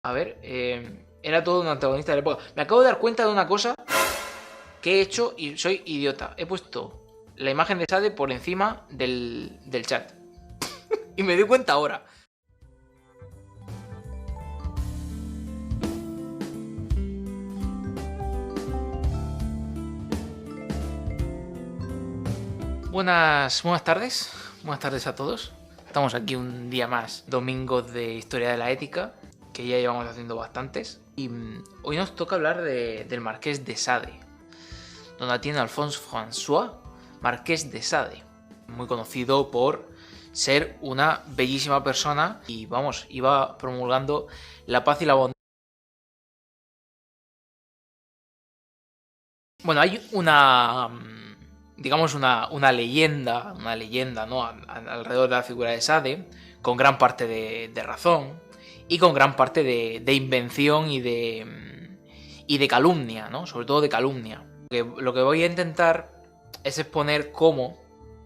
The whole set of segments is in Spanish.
A ver, era todo un antagonista de la época. Me acabo de dar cuenta de una cosa que he hecho y soy idiota. He puesto la imagen de Sade por encima del chat. Y me doy cuenta ahora. Buenas tardes. Buenas tardes a todos. Estamos aquí un día más, domingos de Historia de la Ética, que ya llevamos haciendo bastantes. Y hoy nos toca hablar del Marqués de Sade. Donatien Alphonse François, Marqués de Sade. Muy conocido por ser una bellísima persona y, vamos, iba promulgando la paz y la bondad. Bueno, hay una, digamos, una leyenda, ¿no? Alrededor de la figura de Sade, con gran parte de razón y con gran parte de invención y de calumnia, ¿no? Sobre todo de calumnia. Lo que voy a intentar es exponer cómo,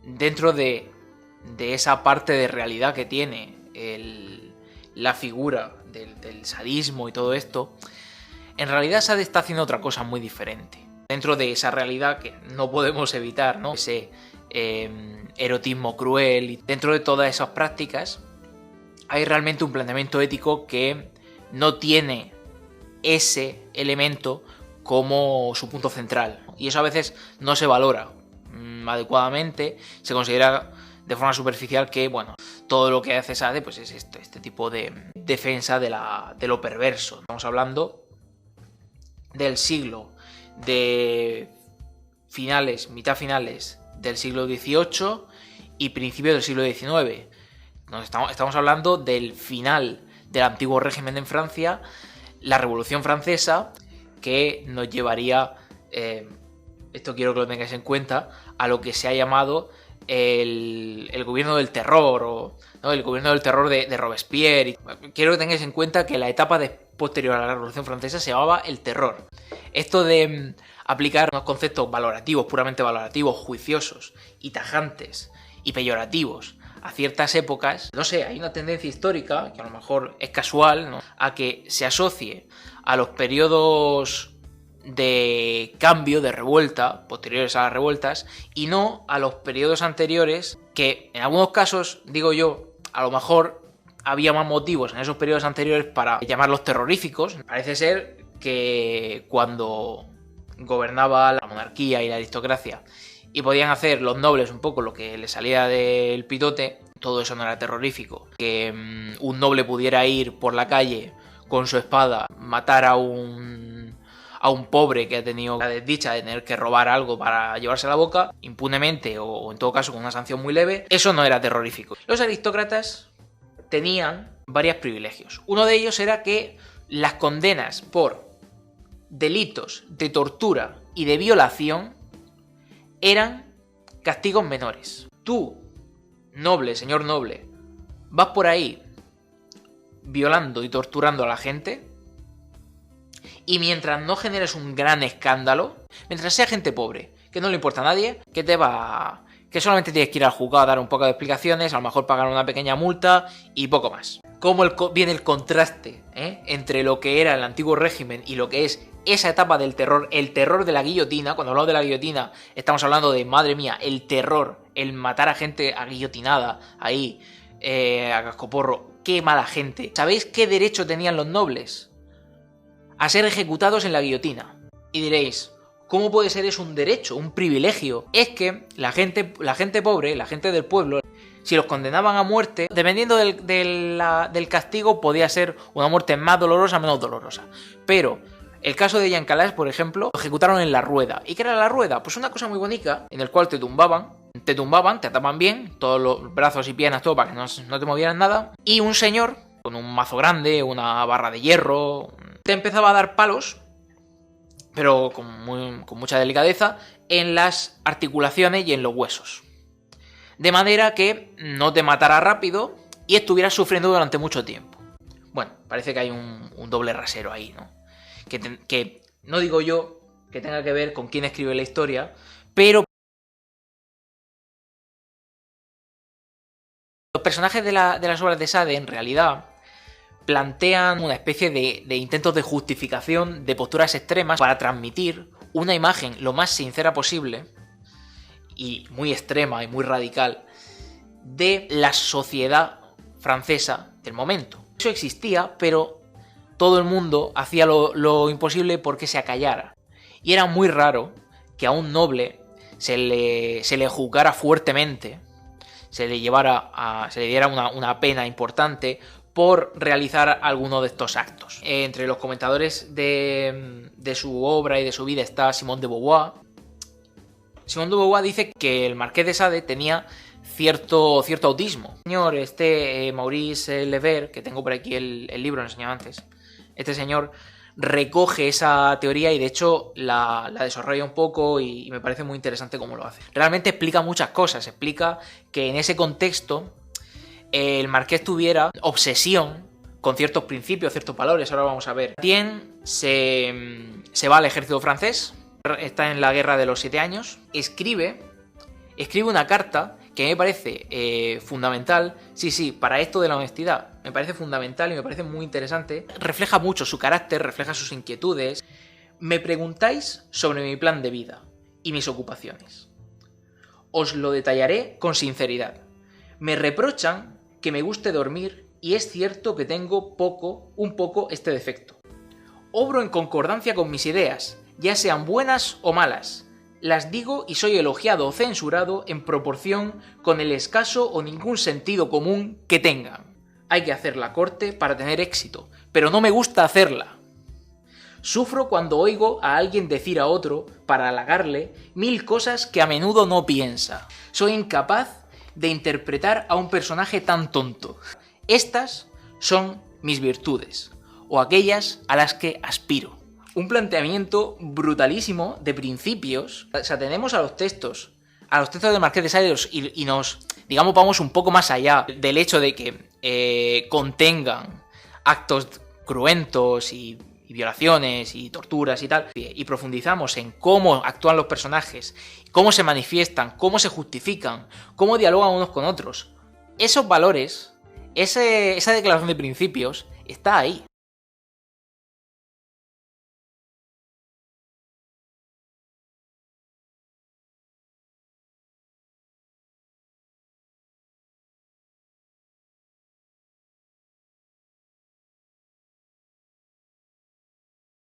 dentro de esa parte de realidad que tiene la figura del sadismo y todo esto, en realidad Sade está haciendo otra cosa muy diferente. Dentro de esa realidad que no podemos evitar, ¿no? Ese erotismo cruel, y dentro de todas esas prácticas hay realmente un planteamiento ético que no tiene ese elemento como su punto central. Y eso a veces no se valora adecuadamente, se considera de forma superficial que, bueno, todo lo que hace Sade pues es este tipo de defensa de lo perverso. Estamos hablando del siglo de mitad finales del siglo XVIII y principios del siglo XIX. Estamos hablando del final del antiguo régimen en Francia, la Revolución Francesa, que nos llevaría, esto quiero que lo tengáis en cuenta, a lo que se ha llamado el gobierno del terror, ¿no? El gobierno del terror de Robespierre. Quiero que tengáis en cuenta que la etapa posterior a la Revolución Francesa se llamaba el terror. Esto de aplicar unos conceptos valorativos, puramente valorativos, juiciosos y tajantes y peyorativos a ciertas épocas, no sé, hay una tendencia histórica, que a lo mejor es casual, ¿no?, a que se asocie a los periodos de cambio, de revuelta, posteriores a las revueltas, y no a los periodos anteriores, que en algunos casos, digo yo, a lo mejor había más motivos en esos periodos anteriores para llamarlos terroríficos. Parece ser que cuando gobernaba la monarquía y la aristocracia y podían hacer los nobles un poco lo que les salía del pitote, todo eso no era terrorífico. Que un noble pudiera ir por la calle con su espada, matar a un pobre que ha tenido la desdicha de tener que robar algo para llevarse a la boca, impunemente o en todo caso con una sanción muy leve, eso no era terrorífico. Los aristócratas tenían varios privilegios. Uno de ellos era que las condenas por delitos de tortura y de violación eran castigos menores. Tú, noble, señor noble, vas por ahí violando y torturando a la gente, y mientras no generes un gran escándalo, mientras sea gente pobre, que no le importa a nadie, que solamente tienes que ir al juzgado a dar un poco de explicaciones, a lo mejor pagar una pequeña multa y poco más. Cómo viene el contraste entre lo que era el antiguo régimen y lo que es esa etapa del terror, el terror de la guillotina. Cuando hablamos de la guillotina estamos hablando de, madre mía, el terror, el matar a gente a guillotinada, ahí, a cascoporro. Qué mala gente. ¿Sabéis qué derecho tenían los nobles? A ser ejecutados en la guillotina. Y diréis, ¿cómo puede ser eso un derecho, un privilegio? Es que la gente pobre, la gente del pueblo, si los condenaban a muerte, dependiendo del castigo, podía ser una muerte más dolorosa o menos dolorosa. Pero el caso de Jean Calas, por ejemplo, lo ejecutaron en la rueda. ¿Y qué era la rueda? Pues una cosa muy bonita, en el cual te tumbaban, te ataban bien, todos los brazos y piernas, todo para que no te movieran nada, y un señor con un mazo grande, una barra de hierro, te empezaba a dar palos, pero con mucha delicadeza, en las articulaciones y en los huesos. De manera que no te matara rápido y estuvieras sufriendo durante mucho tiempo. Bueno, parece que hay un doble rasero ahí, ¿no? Que no digo yo que tenga que ver con quién escribe la historia, pero los personajes de las obras de Sade, en realidad, plantean una especie de intentos de justificación de posturas extremas para transmitir una imagen lo más sincera posible y muy extrema y muy radical de la sociedad francesa del momento. Eso existía, pero todo el mundo hacía lo imposible porque se acallara. Y era muy raro que a un noble se le juzgara fuertemente, se le diera una pena importante por realizar alguno de estos actos. Entre los comentadores de su obra y de su vida está Simone de Beauvoir. Simone de Beauvoir dice que el Marqués de Sade tenía cierto autismo. El señor Maurice Lebert, que tengo por aquí el libro, lo enseñaba antes, este señor recoge esa teoría y de hecho la desarrolla un poco y me parece muy interesante cómo lo hace. Realmente explica muchas cosas, explica que en ese contexto el marqués tuviera obsesión con ciertos principios, ciertos valores, ahora vamos a ver. Tien se va al ejército francés, está en la guerra de los 7 años, escribe una carta que me parece fundamental, sí, para esto de la honestidad, me parece fundamental y me parece muy interesante. Refleja mucho su carácter, refleja sus inquietudes. Me preguntáis sobre mi plan de vida y mis ocupaciones. Os lo detallaré con sinceridad. Me reprochan que me guste dormir y es cierto que tengo un poco este defecto. Obro en concordancia con mis ideas, ya sean buenas o malas. Las digo y soy elogiado o censurado en proporción con el escaso o ningún sentido común que tengan. Hay que hacer la corte para tener éxito, pero no me gusta hacerla. Sufro cuando oigo a alguien decir a otro, para halagarle, 1000 cosas que a menudo no piensa. Soy incapaz de interpretar a un personaje tan tonto. Estas son mis virtudes, o aquellas a las que aspiro. Un planteamiento brutalísimo de principios. O sea, tenemos a los textos de Marqués de Sade y nos, digamos, vamos un poco más allá del hecho de que contengan actos cruentos y violaciones y torturas y tal, y profundizamos en cómo actúan los personajes, cómo se manifiestan, cómo se justifican, cómo dialogan unos con otros. Esos valores, esa declaración de principios está ahí.